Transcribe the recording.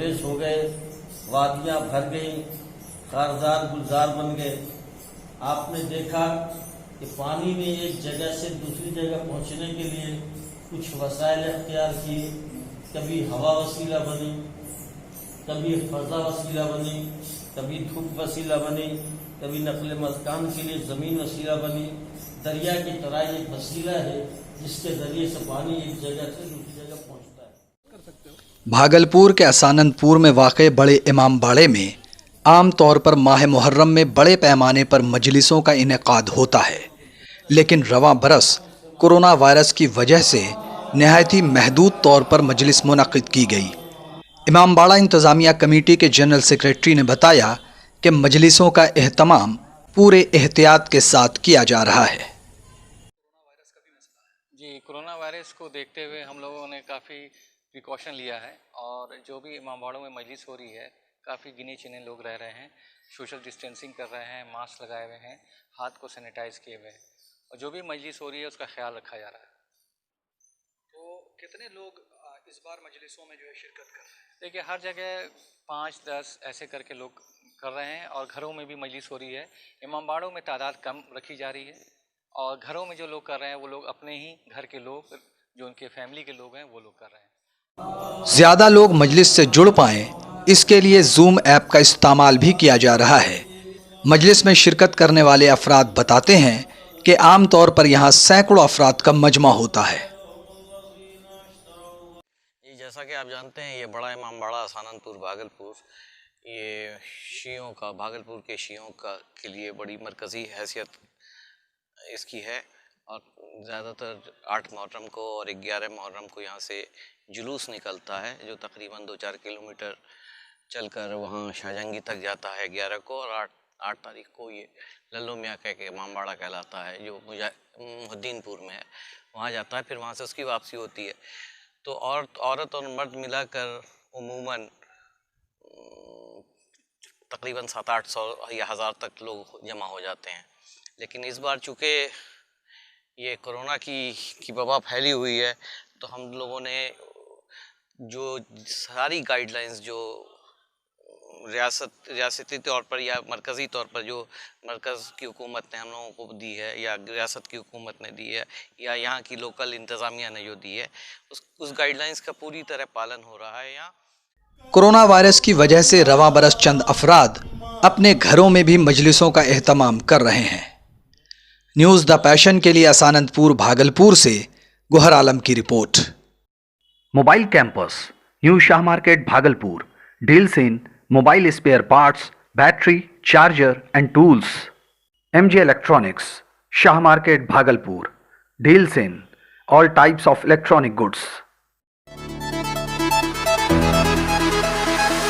फलरेज हो गए, वादियां भर गई, खारदार गुलजार बन गए। आपने देखा कि पानी ने एक जगह से दूसरी जगह पहुंचने के लिए कुछ वसाइल अख्तियार किए। कभी हवा वसीला बनी, कभी फजा वसीला बनी, कभी धूप वसीला बनी, कभी नकल मस्कान के लिए ज़मीन वसीला बनी। दरिया की तरह एक वसीला है जिसके जरिए से पानी एक जगह से दूसरी जगह पहुंचता है। भागलपुर के असानंदपुर में वाक़े बड़े इमाम बाड़े में आम तौर पर माह मुहर्रम में बड़े पैमाने पर मजलिसों का इनेकाद होता है, लेकिन रवां बरस कोरोना वायरस की वजह से नहायत ही महदूद तौर पर मजलिस मुनक़िद की गई। इमामबाड़ा इंतज़ामिया कमेटी के जनरल सेक्रेटरी ने बताया कि मजलिसों का एहतमाम पूरे एहतियात के साथ किया जा रहा है। जी, कोरोना वायरस को देखते हुए हम लोगों ने काफ़ी प्रिकॉशन लिया है और जो भी इमामबाड़ों में मजलिस हो रही है काफ़ी गिने चुने लोग रह रहे हैं, सोशल डिस्टेंसिंग कर रहे हैं, मास्क लगाए हुए हैं, हाथ को सैनिटाइज़ किए हुए हैं और जो भी मजलिस हो रही है उसका ख्याल रखा जा रहा है। तो कितने लोग इस बार मजलिसों में जो है शिरकत कर रहे हैं? देखिए, हर जगह 5-10 ऐसे करके लोग कर रहे हैं और घरों में भी मजलिस हो रही है। इमामबाड़ों में तादाद कम रखी जा रही है और घरों में जो लोग कर रहे हैं वो लोग अपने ही घर के लोग, जो उनके फैमिली के लोग हैं, वो लोग कर रहे हैं। ज़्यादा लोग मजलिस से जुड़ पाएँ, इसके लिए जूम ऐप का इस्तेमाल भी किया जा रहा है। मजलिस में शिरकत करने वाले अफराद बताते हैं कि आम तौर पर यहाँ सैकड़ों अफराद का मजमा होता है। जैसा कि आप जानते हैं, ये बड़ा इमामबाड़ा असानंदपुर भागलपुर, ये शियों का, भागलपुर के शियों का के लिए बड़ी मरकज़ी हैसियत इसकी है और ज़्यादातर 8 मुहर्रम को और 11 मुहर्रम को यहाँ से जुलूस निकलता है जो तकरीबन 2-4 किलोमीटर चलकर वहाँ शाहजहांगी तक जाता है 11 को, और 8 तारीख को ये लल्लो मियाँ कह के इमामबाड़ा कहलाता है जो मुहिद्दीनपुर में है, वहाँ जाता है। फिर वहाँ से उसकी वापसी होती है। तो औरत और मर्द मिलाकर उमूमन तकरीबन 700-800 या 1000 तक लोग जमा हो जाते हैं। लेकिन इस बार चूँकि ये कोरोना की वबा फैली हुई है तो हम लोगों ने जो सारी गाइडलाइंस जो रियासती तौर पर या मरकज़ी तौर पर जो मरकज़ की हुकूमत ने हम लोगों को दी है या रियासत की हुकूमत ने दी है या यहाँ की लोकल इंतज़ामिया ने जो दी है उस गाइडलाइंस का पूरी तरह पालन हो रहा है। यहाँ कोरोना वायरस की वजह से रवां बरस चंद अफराद अपने घरों में भी मजलिसों का एहतमाम कर रहे हैं। न्यूज़ द पैशन के लिए असानंदपुर भागलपुर से गुहर आलम की report. Mobile campus, new Shah market Bhagalpur, deals in mobile spare parts, battery, charger and tools. MJ electronics, Shah market Bhagalpur, deals in all types of electronic goods.